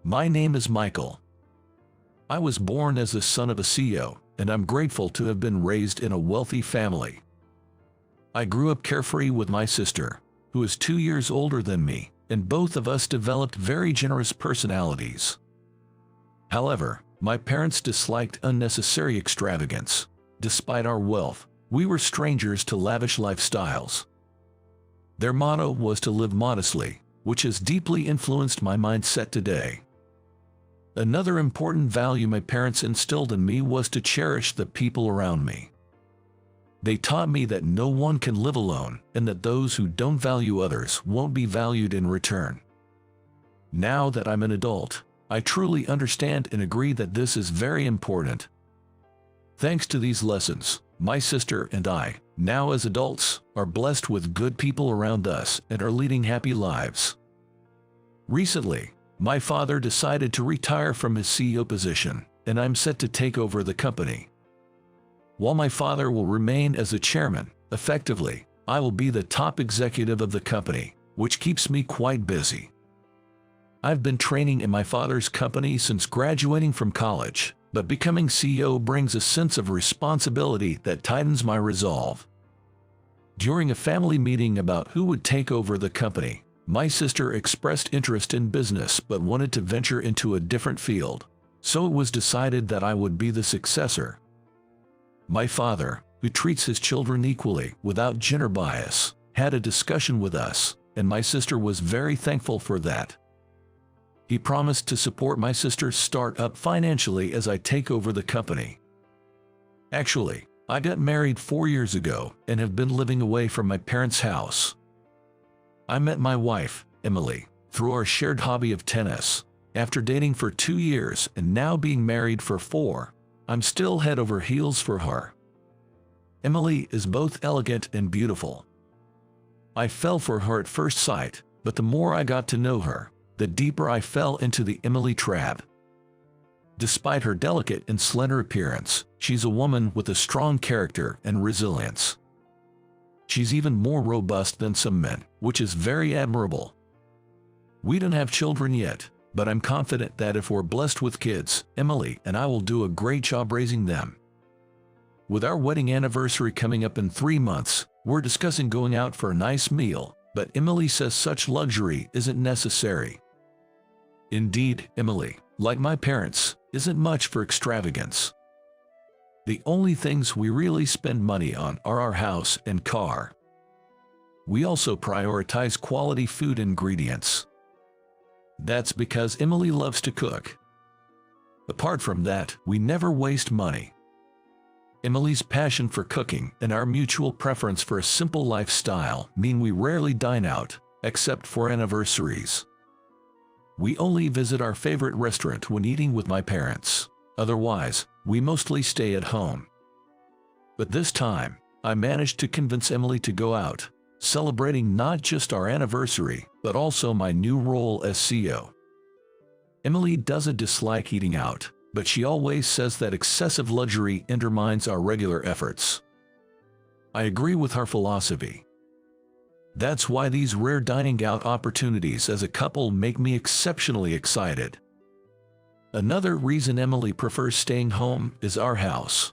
My name is Michael. I was born as the son of a CEO, and I'm grateful to have been raised in a wealthy family. I grew up carefree with my sister, who is 2 years older than me, and both of us developed very generous personalities. However, my parents disliked unnecessary extravagance. Despite our wealth, we were strangers to lavish lifestyles. Their motto was to live modestly, which has deeply influenced my mindset today. Another important value my parents instilled in me was to cherish the people around me. They taught me that no one can live alone, and that those who don't value others won't be valued in return. Now that I'm an adult, I truly understand and agree that this is very important. Thanks to these lessons, my sister and I, now as adults, are blessed with good people around us and are leading happy lives. Recently, my father decided to retire from his CEO position, and I'm set to take over the company. While my father will remain as the chairman, effectively, I will be the top executive of the company, which keeps me quite busy. I've been training in my father's company since graduating from college, but becoming CEO brings a sense of responsibility that tightens my resolve. During a family meeting about who would take over the company, my sister expressed interest in business but wanted to venture into a different field, so it was decided that I would be the successor. My father, who treats his children equally without gender bias, had a discussion with us, and my sister was very thankful for that. He promised to support my sister's startup financially as I take over the company. Actually, I got married 4 years ago and have been living away from my parents' house. I met my wife, Emily, through our shared hobby of tennis. After dating for 2 years and now being married for 4, I'm still head over heels for her. Emily is both elegant and beautiful. I fell for her at first sight, but the more I got to know her, the deeper I fell into the Emily trap. Despite her delicate and slender appearance, she's a woman with a strong character and resilience. She's even more robust than some men, which is very admirable. We don't have children yet, but I'm confident that if we're blessed with kids, Emily and I will do a great job raising them. With our wedding anniversary coming up in 3 months, we're discussing going out for a nice meal, but Emily says such luxury isn't necessary. Indeed, Emily, like my parents, isn't much for extravagance. The only things we really spend money on are our house and car. We also prioritize quality food ingredients. That's because Emily loves to cook. Apart from that, we never waste money. Emily's passion for cooking and our mutual preference for a simple lifestyle mean we rarely dine out, except for anniversaries. We only visit our favorite restaurant when eating with my parents. Otherwise, we mostly stay at home. But this time, I managed to convince Emily to go out, celebrating not just our anniversary, but also my new role as CEO. Emily doesn't dislike eating out, but she always says that excessive luxury undermines our regular efforts. I agree with her philosophy. That's why these rare dining out opportunities as a couple make me exceptionally excited. Another reason Emily prefers staying home is our house.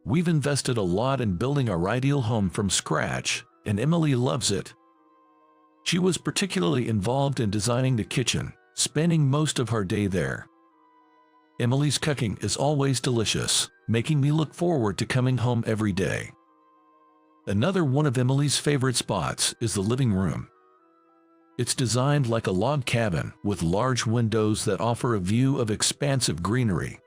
We've invested a lot in building our ideal home from scratch, and Emily loves it. She was particularly involved in designing the kitchen, spending most of her day there. Emily's cooking is always delicious, making me look forward to coming home every day. Another one of Emily's favorite spots is the living room. It's designed like a log cabin with large windows that offer a view of expansive greenery.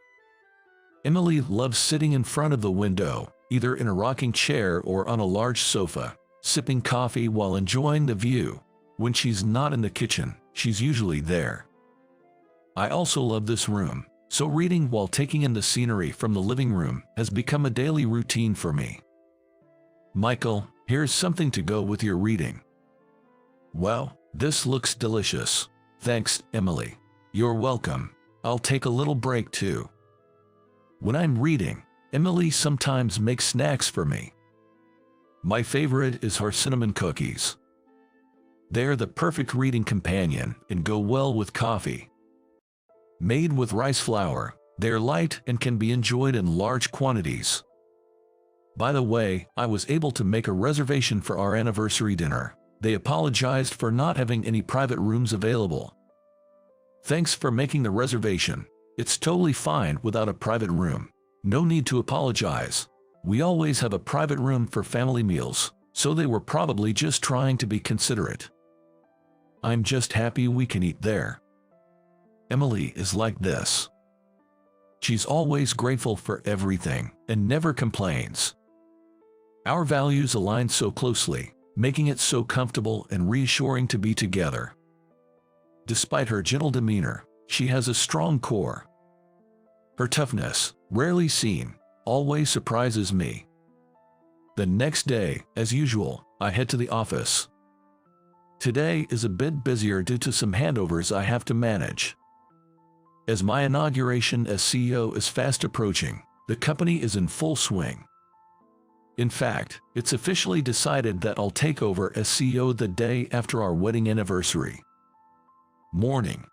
Emily loves sitting in front of the window, either in a rocking chair or on a large sofa, sipping coffee while enjoying the view. When she's not in the kitchen, she's usually there. I also love this room, so reading while taking in the scenery from the living room has become a daily routine for me. Michael, here's something to go with your reading. Well, this looks delicious. Thanks, Emily. You're welcome. I'll take a little break too. When I'm reading, Emily sometimes makes snacks for me. My favorite is her cinnamon cookies. They're the perfect reading companion and go well with coffee. Made with rice flour, they are light and can be enjoyed in large quantities. By the way, I was able to make a reservation for our anniversary dinner. They apologized for not having any private rooms available. Thanks for making the reservation. It's totally fine without a private room. No need to apologize. We always have a private room for family meals, so they were probably just trying to be considerate. I'm just happy we can eat there. Emily is like this. She's always grateful for everything and never complains. Our values align so closely, making it so comfortable and reassuring to be together. Despite her gentle demeanor, she has a strong core. Her toughness, rarely seen, always surprises me. The next day, as usual, I head to the office. Today is a bit busier due to some handovers I have to manage. As my inauguration as CEO is fast approaching, the company is in full swing. In fact, it's officially decided that I'll take over as CEO the day after our wedding anniversary. Morning.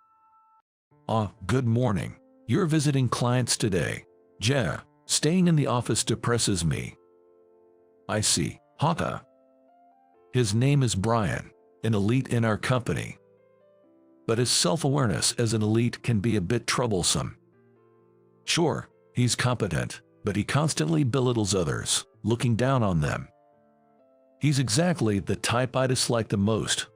Good morning. You're visiting clients today. Yeah, staying in the office depresses me. I see. Aita. His name is Brian, an elite in our company. But his self-awareness as an elite can be a bit troublesome. Sure, he's competent, but he constantly belittles others, looking down on them. He's exactly the type I dislike the most.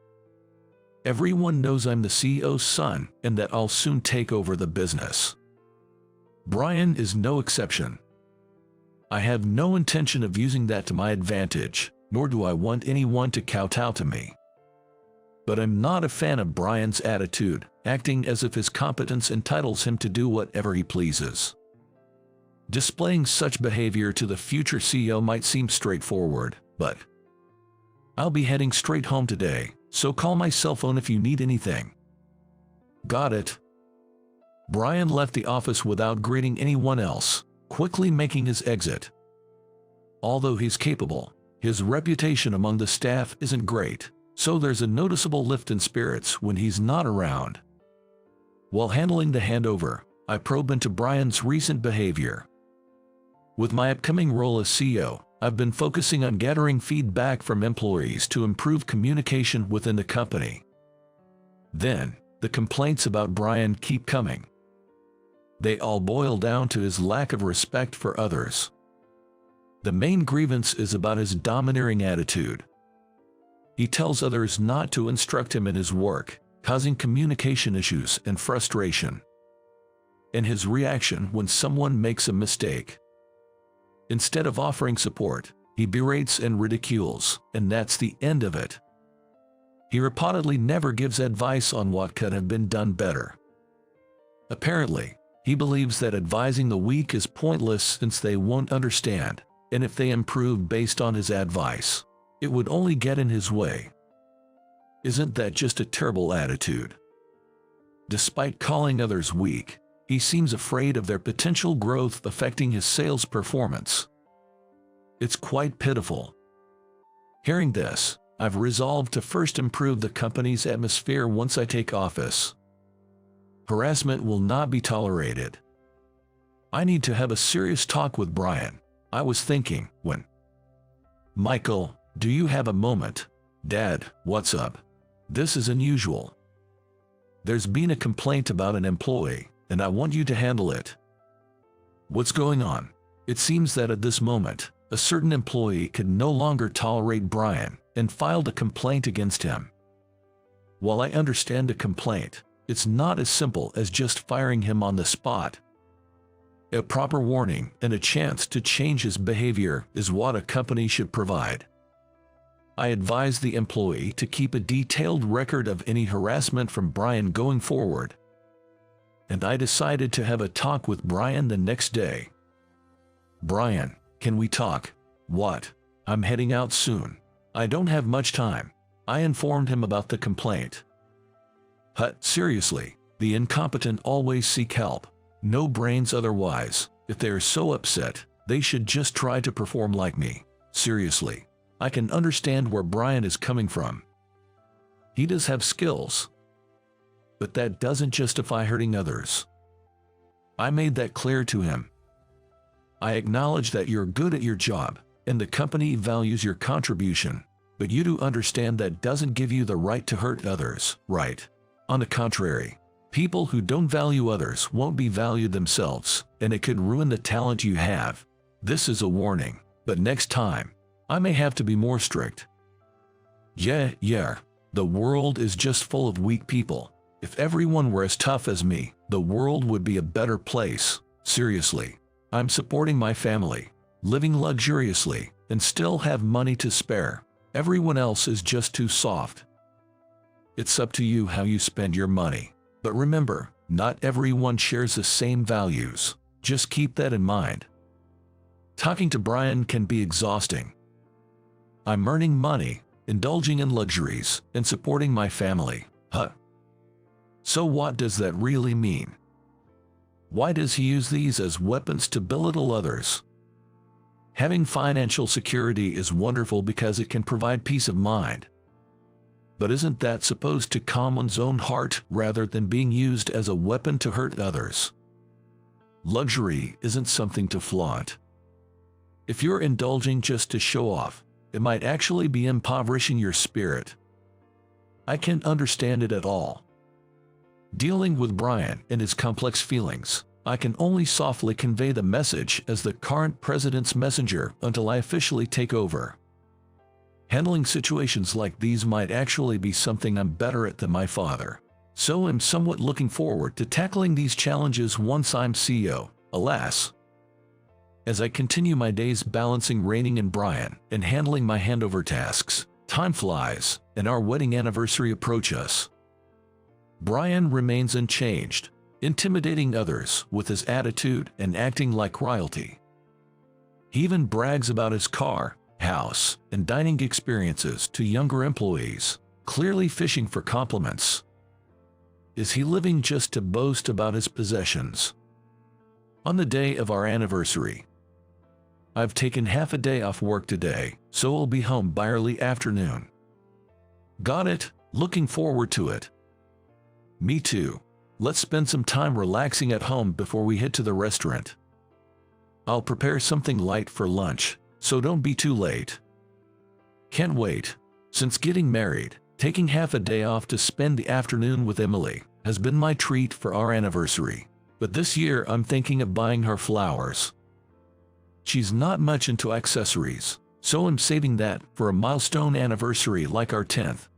Everyone knows I'm the CEO's son and that I'll soon take over the business. Brian is no exception. I have no intention of using that to my advantage, nor do I want anyone to kowtow to me. But I'm not a fan of Brian's attitude, acting as if his competence entitles him to do whatever he pleases. Displaying such behavior to the future CEO might seem straightforward, but I'll be heading straight home today, so call my cell phone if you need anything. Got it. Brian left the office without greeting anyone else, quickly making his exit. Although he's capable, his reputation among the staff isn't great, so there's a noticeable lift in spirits when he's not around. While handling the handover, I probe into Brian's recent behavior. With my upcoming role as CEO, I've been focusing on gathering feedback from employees to improve communication within the company. Then, the complaints about Brian keep coming. They all boil down to his lack of respect for others. The main grievance is about his domineering attitude. He tells others not to instruct him in his work, causing communication issues and frustration. And his reaction when someone makes a mistake. Instead of offering support, he berates and ridicules, and that's the end of it. He reportedly never gives advice on what could have been done better. Apparently, he believes that advising the weak is pointless since they won't understand, and if they improve based on his advice, it would only get in his way. Isn't that just a terrible attitude? Despite calling others weak, he seems afraid of their potential growth affecting his sales performance. It's quite pitiful. Hearing this, I've resolved to first improve the company's atmosphere once I take office. Harassment will not be tolerated. I need to have a serious talk with Brian. I was thinking, when Michael, do you have a moment? Dad, what's up? This is unusual. There's been a complaint about an employee, and I want you to handle it. What's going on? It seems that at this moment, a certain employee could no longer tolerate Brian and filed a complaint against him. While I understand a complaint, it's not as simple as just firing him on the spot. A proper warning and a chance to change his behavior is what a company should provide. I advise the employee to keep a detailed record of any harassment from Brian going forward. And I decided to have a talk with Brian the next day. Brian, can we talk? What? I'm heading out soon. I don't have much time. I informed him about the complaint. Seriously, the incompetent always seek help. No brains otherwise. If they are so upset, they should just try to perform like me. Seriously, I can understand where Brian is coming from. He does have skills. But that doesn't justify hurting others. I made that clear to him. I acknowledge that you're good at your job, and the company values your contribution, but you do understand that doesn't give you the right to hurt others, right? On the contrary, people who don't value others won't be valued themselves, and it could ruin the talent you have. This is a warning, but next time, I may have to be more strict. Yeah, the world is just full of weak people. If everyone were as tough as me, the world would be a better place. Seriously, I'm supporting my family, living luxuriously, and still have money to spare. Everyone else is just too soft. It's up to you how you spend your money. But remember, not everyone shares the same values. Just keep that in mind. Talking to Brian can be exhausting. I'm earning money, indulging in luxuries, and supporting my family. So what does that really mean? Why does he use these as weapons to belittle others? Having financial security is wonderful because it can provide peace of mind. But isn't that supposed to calm one's own heart rather than being used as a weapon to hurt others? Luxury isn't something to flaunt. If you're indulging just to show off, it might actually be impoverishing your spirit. I can't understand it at all. Dealing with Brian and his complex feelings, I can only softly convey the message as the current president's messenger until I officially take over. Handling situations like these might actually be something I'm better at than my father. So I'm somewhat looking forward to tackling these challenges once I'm CEO, alas. As I continue my days balancing reigning in Brian and handling my handover tasks, time flies and our wedding anniversary approaches us. Brian remains unchanged, intimidating others with his attitude and acting like royalty. He even brags about his car, house, and dining experiences to younger employees, clearly fishing for compliments. Is he living just to boast about his possessions? On the day of our anniversary, I've taken half a day off work today, so I'll be home by early afternoon. Got it? Looking forward to it. Me too. Let's spend some time relaxing at home before we head to the restaurant. I'll prepare something light for lunch, so don't be too late. Can't wait. Since getting married, taking half a day off to spend the afternoon with Emily has been my treat for our anniversary. But this year I'm thinking of buying her flowers. She's not much into accessories, so I'm saving that for a milestone anniversary like our 10th.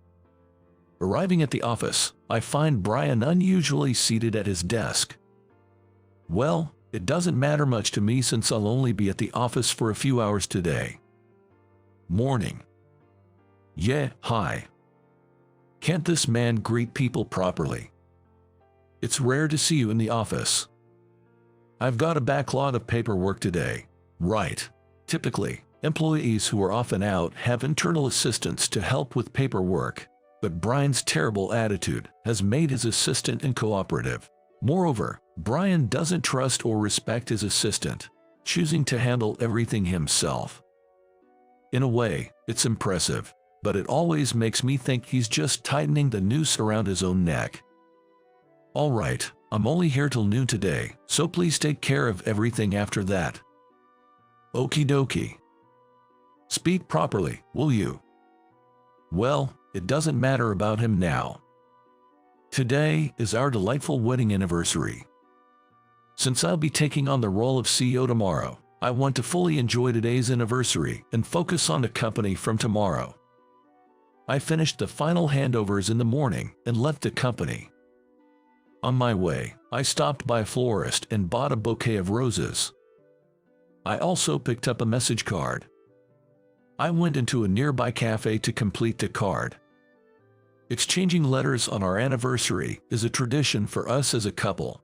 Arriving at the office, I find Brian unusually seated at his desk. Well, it doesn't matter much to me since I'll only be at the office for a few hours today. Morning. Yeah, hi. Can't this man greet people properly? It's rare to see you in the office. I've got a backlog of paperwork today. Right. Typically, employees who are often out have internal assistants to help with paperwork, but Brian's terrible attitude has made his assistant uncooperative. Moreover, Brian doesn't trust or respect his assistant, choosing to handle everything himself. In a way, it's impressive, but it always makes me think he's just tightening the noose around his own neck. All right, I'm only here till noon today, so please take care of everything after that. Okie dokie. Speak properly, will you? Well, it doesn't matter about him now. Today is our delightful wedding anniversary. Since I'll be taking on the role of CEO tomorrow, I want to fully enjoy today's anniversary and focus on the company from tomorrow. I finished the final handovers in the morning and left the company. On my way, I stopped by a florist and bought a bouquet of roses. I also picked up a message card. I went into a nearby cafe to complete the card. Exchanging letters on our anniversary is a tradition for us as a couple.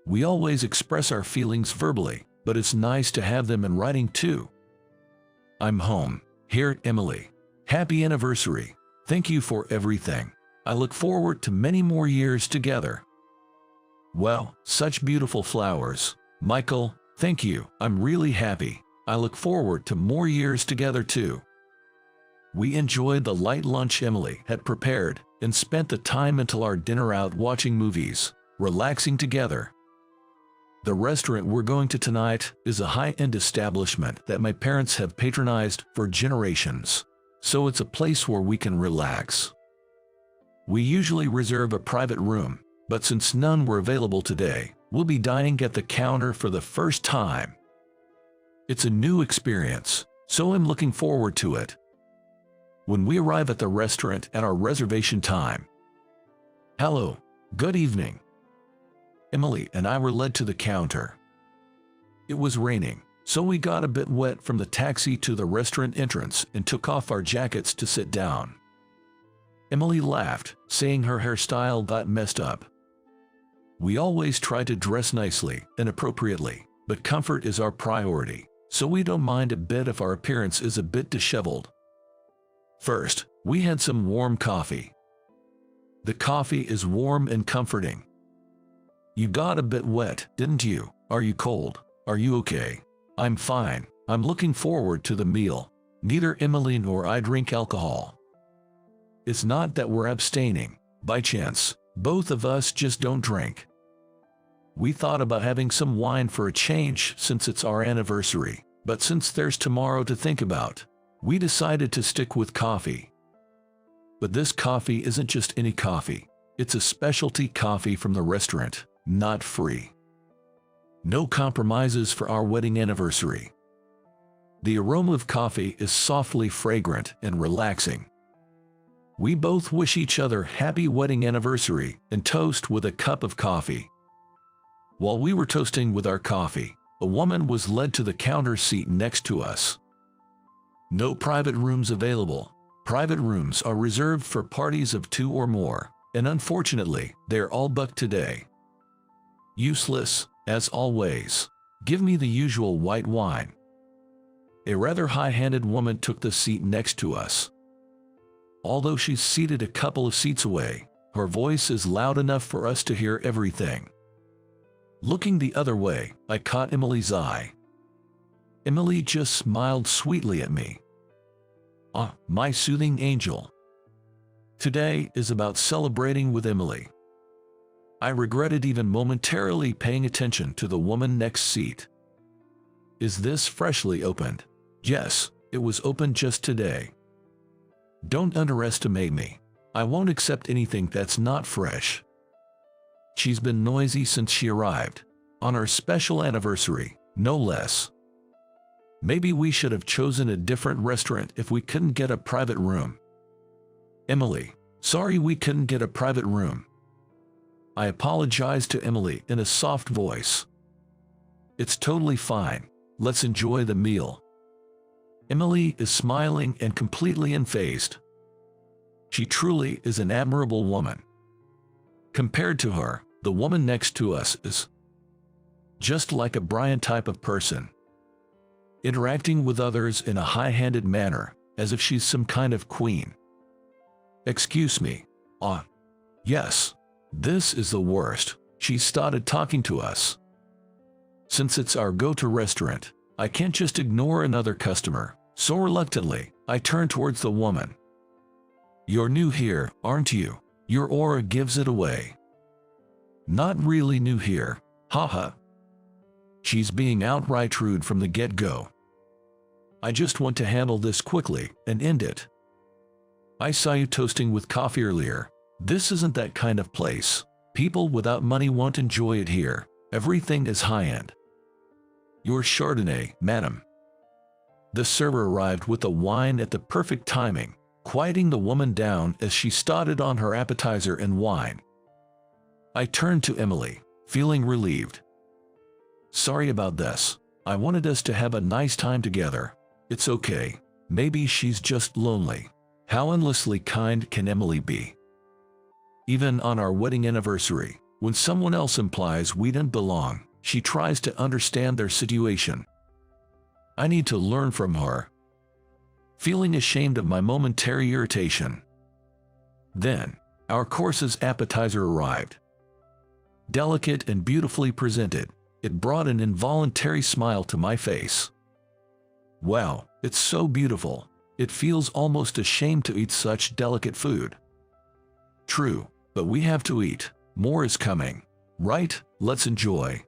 We always express our feelings verbally, but it's nice to have them in writing too. I'm home. Here, Emily. Happy anniversary. Thank you for everything. I look forward to many more years together. Wow, such beautiful flowers. Michael, thank you. I'm really happy. I look forward to more years together too. We enjoyed the light lunch Emily had prepared and spent the time until our dinner out watching movies, relaxing together. The restaurant we're going to tonight is a high-end establishment that my parents have patronized for generations, so it's a place where we can relax. We usually reserve a private room, but since none were available today, we'll be dining at the counter for the first time. It's a new experience, so I'm looking forward to it. When we arrive at the restaurant at our reservation time. Hello, good evening. Emily and I were led to the counter. It was raining, so we got a bit wet from the taxi to the restaurant entrance and took off our jackets to sit down. Emily laughed, saying her hairstyle got messed up. We always try to dress nicely and appropriately, but comfort is our priority, so we don't mind a bit if our appearance is a bit disheveled. First, we had some warm coffee. The coffee is warm and comforting. You got a bit wet, didn't you? Are you cold? Are you okay? I'm fine. I'm looking forward to the meal. Neither Emily nor I drink alcohol. It's not that we're abstaining. By chance, both of us just don't drink. We thought about having some wine for a change since it's our anniversary, but since there's tomorrow to think about, we decided to stick with coffee. But this coffee isn't just any coffee. It's a specialty coffee from the restaurant, not free. No compromises for our wedding anniversary. The aroma of coffee is softly fragrant and relaxing. We both wish each other happy wedding anniversary and toast with a cup of coffee. While we were toasting with our coffee, a woman was led to the counter seat next to us. No private rooms available. Private rooms are reserved for parties of 2 or more, and unfortunately, they're all booked today. Useless, as always. Give me the usual white wine. A rather high-handed woman took the seat next to us. Although she's seated a couple of seats away, her voice is loud enough for us to hear everything. Looking the other way, I caught Emily's eye. Emily just smiled sweetly at me. Ah, my soothing angel. Today is about celebrating with Emily. I regretted even momentarily paying attention to the woman next seat. Is this freshly opened? Yes, it was opened just today. Don't underestimate me. I won't accept anything that's not fresh. She's been noisy since she arrived. On our special anniversary, no less. Maybe we should have chosen a different restaurant if we couldn't get a private room. Emily, sorry we couldn't get a private room. I apologized to Emily in a soft voice. It's totally fine. Let's enjoy the meal. Emily is smiling and completely unfazed. She truly is an admirable woman. Compared to her, the woman next to us is just like a Brian type of person, interacting with others in a high-handed manner, as if she's some kind of queen. Excuse me. Yes, this is the worst. She started talking to us. Since it's our go-to restaurant, I can't just ignore another customer, so reluctantly, I turn towards the woman. You're new here, aren't you? Your aura gives it away. Not really new here, haha. She's being outright rude from the get-go. I just want to handle this quickly and end it. I saw you toasting with coffee earlier. This isn't that kind of place. People without money won't enjoy it here. Everything is high-end. Your Chardonnay, madam. The server arrived with the wine at the perfect timing, quieting the woman down as she started on her appetizer and wine. I turned to Emily, feeling relieved. Sorry about this. I wanted us to have a nice time together. It's okay. Maybe she's just lonely. How endlessly kind can Emily be? Even on our wedding anniversary, when someone else implies we didn't belong, she tries to understand their situation. I need to learn from her. Feeling ashamed of my momentary irritation. Then, our course's appetizer arrived. Delicate and beautifully presented, it brought an involuntary smile to my face. Wow, it's so beautiful. It feels almost a shame to eat such delicate food. True, but we have to eat. More is coming. Right? Let's enjoy.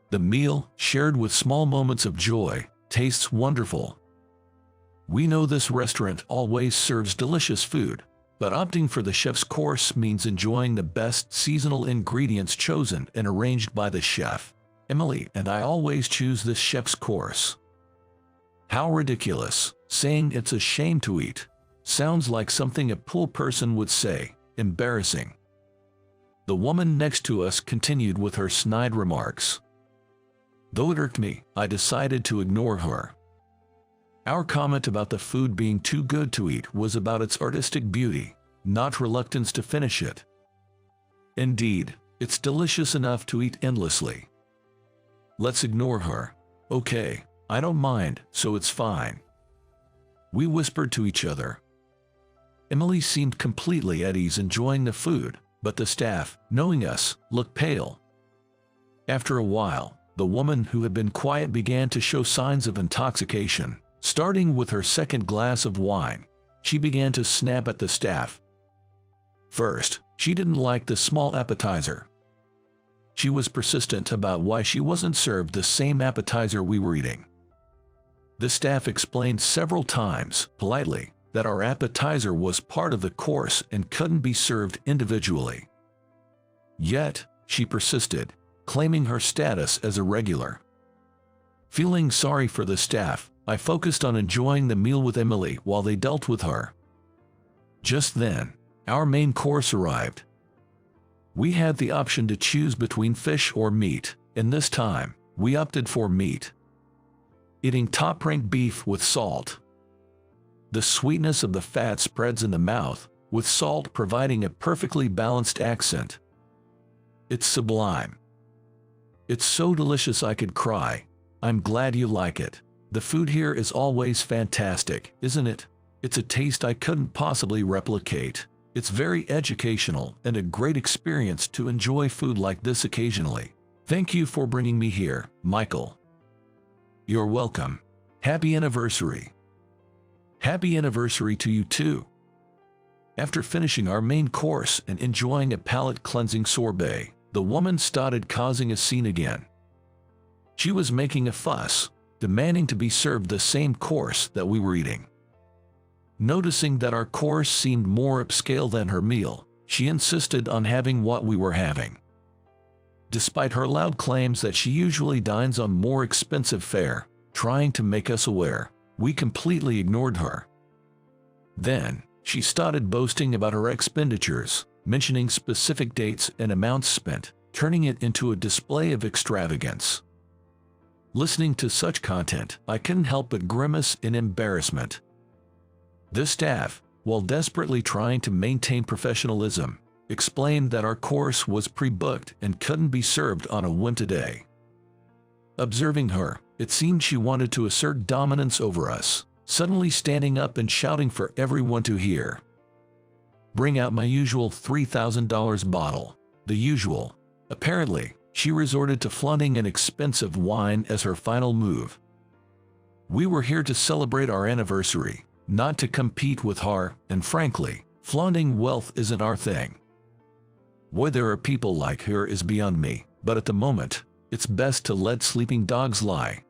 The meal, shared with small moments of joy, tastes wonderful. We know this restaurant always serves delicious food, but opting for the chef's course means enjoying the best seasonal ingredients chosen and arranged by the chef. Emily and I always choose this chef's course. How ridiculous. Saying it's a shame to eat sounds like something a poor person would say. Embarrassing. The woman next to us continued with her snide remarks. Though it irked me, I decided to ignore her. Our comment about the food being too good to eat was about its artistic beauty, not reluctance to finish it. Indeed, it's delicious enough to eat endlessly. Let's ignore her. Okay, I don't mind, so it's fine. We whispered to each other. Emily seemed completely at ease enjoying the food, but the staff, knowing us, looked pale. After a while, the woman who had been quiet began to show signs of intoxication. Starting with her second glass of wine, she began to snap at the staff. First, she didn't like the small appetizer. She was persistent about why she wasn't served the same appetizer we were eating. The staff explained several times, politely, that our appetizer was part of the course and couldn't be served individually. Yet, she persisted, claiming her status as a regular. Feeling sorry for the staff, I focused on enjoying the meal with Emily while they dealt with her. Just then, our main course arrived. We had the option to choose between fish or meat, and this time, we opted for meat. Eating top-ranked beef with salt. The sweetness of the fat spreads in the mouth, with salt providing a perfectly balanced accent. It's sublime. It's so delicious I could cry. I'm glad you like it. The food here is always fantastic, isn't it? It's a taste I couldn't possibly replicate. It's very educational and a great experience to enjoy food like this occasionally. Thank you for bringing me here, Michael. You're welcome. Happy anniversary. Happy anniversary to you too. After finishing our main course and enjoying a palate-cleansing sorbet, the woman started causing a scene again. She was making a fuss, demanding to be served the same course that we were eating. Noticing that our course seemed more upscale than her meal, she insisted on having what we were having. Despite her loud claims that she usually dines on more expensive fare, trying to make us aware, we completely ignored her. Then, she started boasting about her expenditures, mentioning specific dates and amounts spent, turning it into a display of extravagance. Listening to such content, I couldn't help but grimace in embarrassment. The staff, while desperately trying to maintain professionalism, explained that our course was pre-booked and couldn't be served on a whim today. Observing her, it seemed she wanted to assert dominance over us, suddenly standing up and shouting for everyone to hear. Bring out my usual $3,000 bottle. The usual. Apparently, she resorted to flaunting an expensive wine as her final move. We were here to celebrate our anniversary, not to compete with her, and frankly, flaunting wealth isn't our thing. Why there are people like her is beyond me, but at the moment, it's best to let sleeping dogs lie.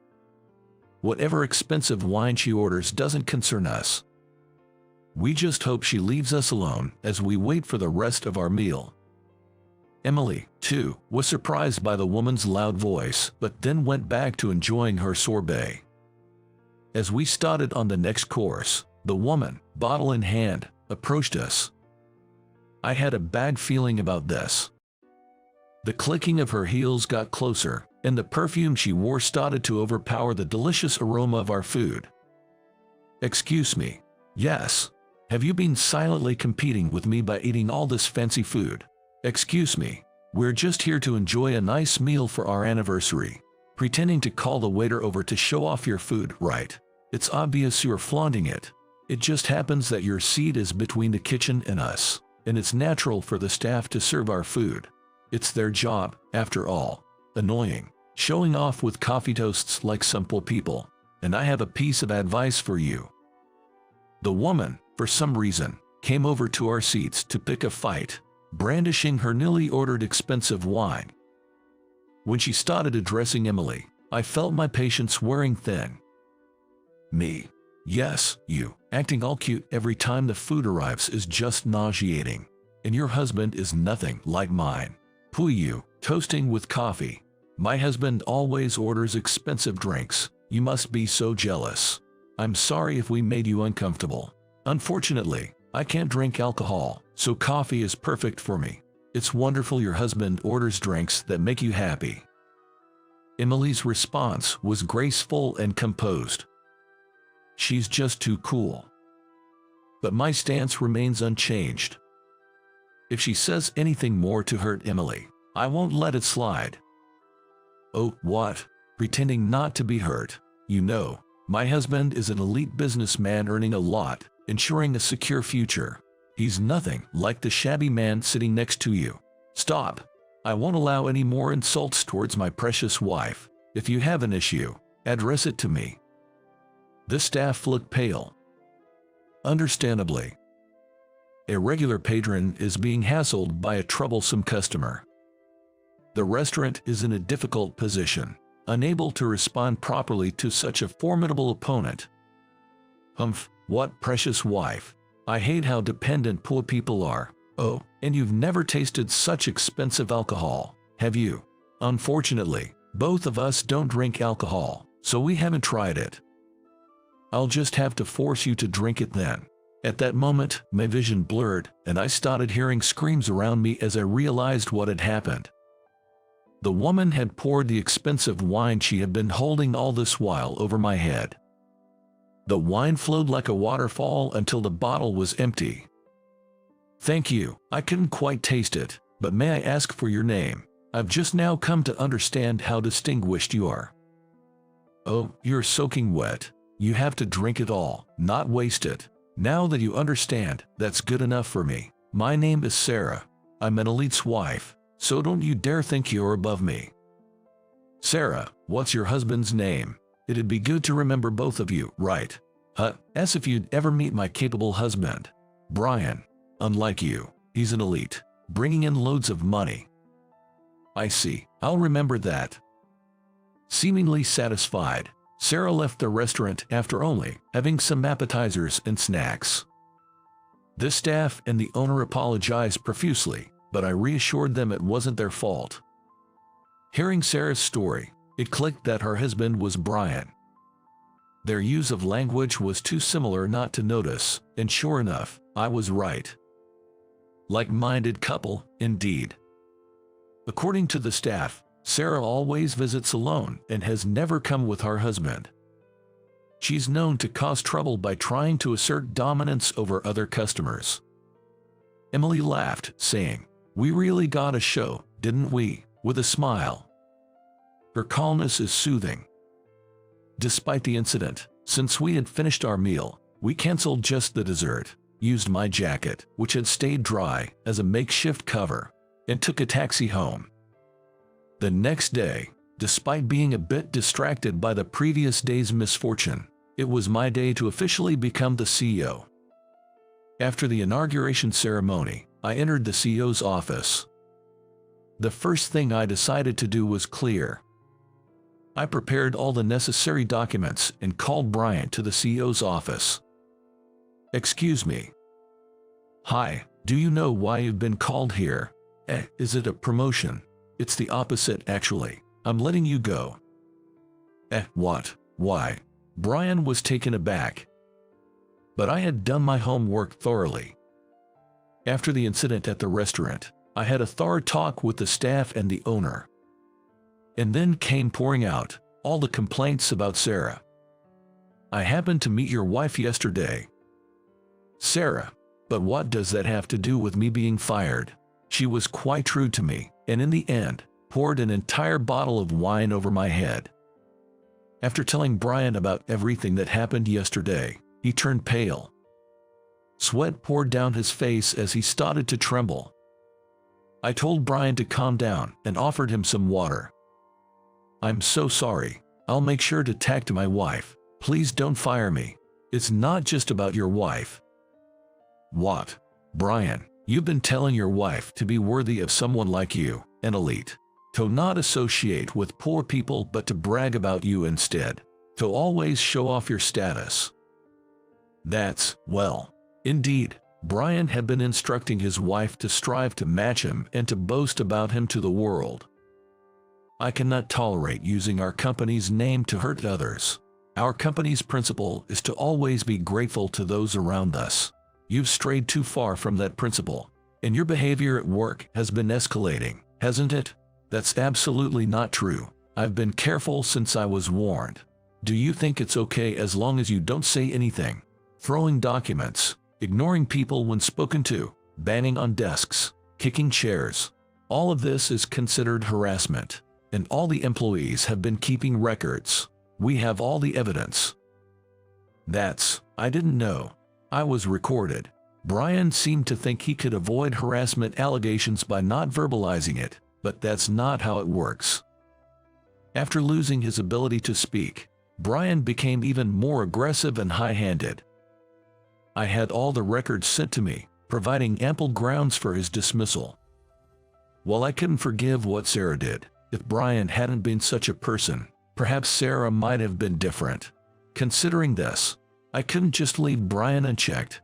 Whatever expensive wine she orders doesn't concern us. We just hope she leaves us alone as we wait for the rest of our meal. Emily, too, was surprised by the woman's loud voice, but then went back to enjoying her sorbet. As we started on the next course, the woman, bottle in hand, approached us. I had a bad feeling about this. The clicking of her heels got closer, and the perfume she wore started to overpower the delicious aroma of our food. Excuse me. Yes. Have you been silently competing with me by eating all this fancy food? Excuse me. We're just here to enjoy a nice meal for our anniversary. Pretending to call the waiter over to show off your food, right? It's obvious you're flaunting it. It just happens that your seat is between the kitchen and us, and it's natural for the staff to serve our food. It's their job, after all. Annoying. Showing off with coffee toasts like simple people. And I have a piece of advice for you. The woman, for some reason, came over to our seats to pick a fight, brandishing her newly ordered expensive wine. When she started addressing Emily, I felt my patience wearing thin. Me? Yes, you. Acting all cute every time the food arrives is just nauseating. And your husband is nothing like mine. Pooh, you. Toasting with coffee. My husband always orders expensive drinks. You must be so jealous. I'm sorry if we made you uncomfortable. Unfortunately, I can't drink alcohol, so coffee is perfect for me. It's wonderful your husband orders drinks that make you happy. Emily's response was graceful and composed. She's just too cool. But my stance remains unchanged. If she says anything more to hurt Emily, I won't let it slide. Oh, what? Pretending not to be hurt. You know, my husband is an elite businessman earning a lot, ensuring a secure future. He's nothing like the shabby man sitting next to you. Stop. I won't allow any more insults towards my precious wife. If you have an issue, address it to me. The staff looked pale. Understandably. A regular patron is being hassled by a troublesome customer. The restaurant is in a difficult position, unable to respond properly to such a formidable opponent. Humph, what precious wife. I hate how dependent poor people are. Oh, and you've never tasted such expensive alcohol, have you? Unfortunately, both of us don't drink alcohol, so we haven't tried it. I'll just have to force you to drink it then. At that moment, my vision blurred, and I started hearing screams around me as I realized what had happened. The woman had poured the expensive wine she had been holding all this while over my head. The wine flowed like a waterfall until the bottle was empty. Thank you, I couldn't quite taste it, but may I ask for your name? I've just now come to understand how distinguished you are. Oh, you're soaking wet. You have to drink it all, not waste it. Now that you understand, that's good enough for me. My name is Sarah. I'm an elite's wife, so don't you dare think you're above me. Sarah, what's your husband's name? It'd be good to remember both of you, right? As if you'd ever meet my capable husband. Brian. Unlike you, he's an elite, bringing in loads of money. I see, I'll remember that. Seemingly satisfied, Sarah left the restaurant after only having some appetizers and snacks. The staff and the owner apologized profusely, but I reassured them it wasn't their fault. Hearing Sarah's story, it clicked that her husband was Brian. Their use of language was too similar not to notice, and sure enough, I was right. Like-minded couple, indeed. According to the staff, Sarah always visits alone and has never come with her husband. She's known to cause trouble by trying to assert dominance over other customers. Emily laughed, saying, "We really got a show, didn't we?" with a smile. Her calmness is soothing. Despite the incident, since we had finished our meal, we canceled just the dessert, used my jacket, which had stayed dry, as a makeshift cover, and took a taxi home. The next day, despite being a bit distracted by the previous day's misfortune, it was my day to officially become the CEO. After the inauguration ceremony, I entered the CEO's office. The first thing I decided to do was clear. I prepared all the necessary documents and called Brian to the CEO's office. Excuse me. Hi, do you know why you've been called here? Is it a promotion? It's the opposite, actually. I'm letting you go. What? Why? Brian was taken aback. But I had done my homework thoroughly. After the incident at the restaurant, I had a thorough talk with the staff and the owner. And then came pouring out all the complaints about Sarah. I happened to meet your wife yesterday. Sarah, but what does that have to do with me being fired? She was quite true to me, and in the end, poured an entire bottle of wine over my head. After telling Brian about everything that happened yesterday, he turned pale. Sweat poured down his face as he started to tremble. I told Brian to calm down and offered him some water. I'm so sorry. I'll make sure to talk to my wife. Please don't fire me. It's not just about your wife. What? Brian, you've been telling your wife to be worthy of someone like you, an elite. To not associate with poor people but to brag about you instead. To always show off your status. That's, well, indeed, Brian had been instructing his wife to strive to match him and to boast about him to the world. I cannot tolerate using our company's name to hurt others. Our company's principle is to always be grateful to those around us. You've strayed too far from that principle, and your behavior at work has been escalating, hasn't it? That's absolutely not true. I've been careful since I was warned. Do you think it's okay as long as you don't say anything? Throwing documents, ignoring people when spoken to, banging on desks, kicking chairs. All of this is considered harassment, and all the employees have been keeping records. We have all the evidence. I didn't know. I was recorded. Brian seemed to think he could avoid harassment allegations by not verbalizing it, but that's not how it works. After losing his ability to speak, Brian became even more aggressive and high-handed. I had all the records sent to me, providing ample grounds for his dismissal. While I couldn't forgive what Sarah did, if Brian hadn't been such a person, perhaps Sarah might have been different. Considering this, I couldn't just leave Brian unchecked.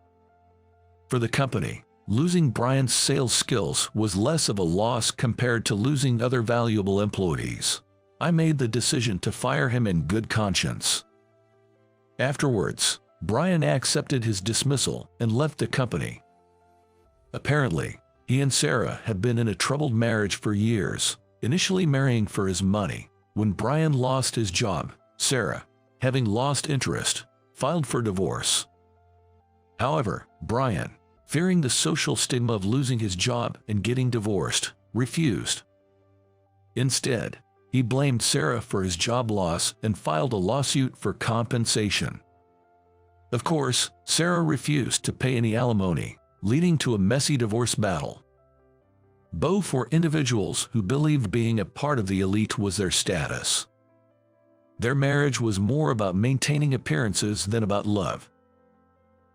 For the company, losing Brian's sales skills was less of a loss compared to losing other valuable employees. I made the decision to fire him in good conscience. Afterwards, Brian accepted his dismissal and left the company. Apparently, he and Sarah had been in a troubled marriage for years, initially marrying for his money. When Brian lost his job, Sarah, having lost interest, filed for divorce. However, Brian, fearing the social stigma of losing his job and getting divorced, refused. Instead, he blamed Sarah for his job loss and filed a lawsuit for compensation. Of course, Sarah refused to pay any alimony, leading to a messy divorce battle. Both were individuals who believed being a part of the elite was their status. Their marriage was more about maintaining appearances than about love.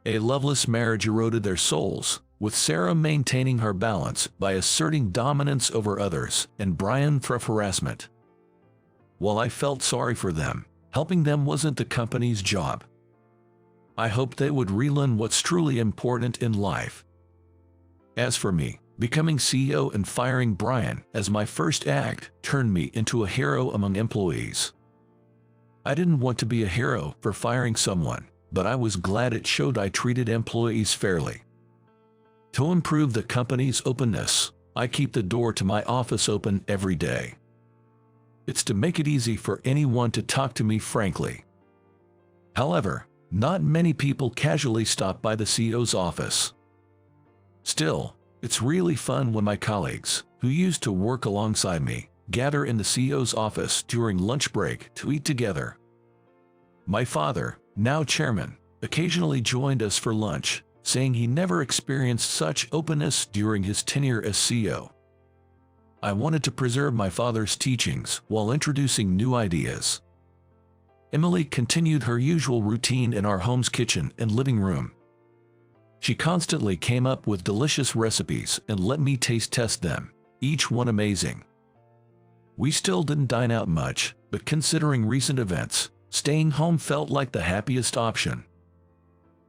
A loveless marriage eroded their souls, with Sarah maintaining her balance by asserting dominance over others and Brian through harassment. While I felt sorry for them, helping them wasn't the company's job. I hoped they would relearn what's truly important in life. As for me, becoming CEO and firing Brian as my first act turned me into a hero among employees. I didn't want to be a hero for firing someone, but I was glad it showed I treated employees fairly. To improve the company's openness, I keep the door to my office open every day. It's to make it easy for anyone to talk to me frankly. However, not many people casually stop by the CEO's office. Still, it's really fun when my colleagues, who used to work alongside me, gather in the CEO's office during lunch break to eat together. My father, now chairman, occasionally joined us for lunch, saying he never experienced such openness during his tenure as CEO. I wanted to preserve my father's teachings while introducing new ideas. Emily continued her usual routine in our home's kitchen and living room. She constantly came up with delicious recipes and let me taste test them, each one amazing. We still didn't dine out much, but considering recent events, staying home felt like the happiest option.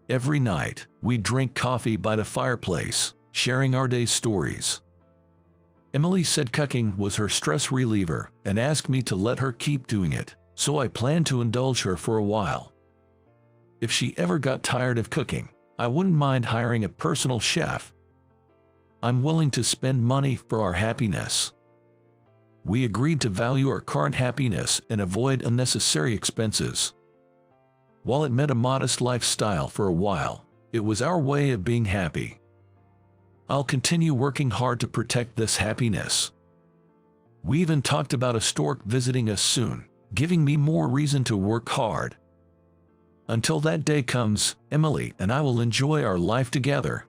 Every night, we'd drink coffee by the fireplace, sharing our day's stories. Emily said cooking was her stress reliever and asked me to let her keep doing it, so I planned to indulge her for a while. If she ever got tired of cooking, I wouldn't mind hiring a personal chef. I'm willing to spend money for our happiness. We agreed to value our current happiness and avoid unnecessary expenses. While it meant a modest lifestyle for a while, it was our way of being happy. I'll continue working hard to protect this happiness. We even talked about a stork visiting us soon, giving me more reason to work hard. Until that day comes, Emily and I will enjoy our life together,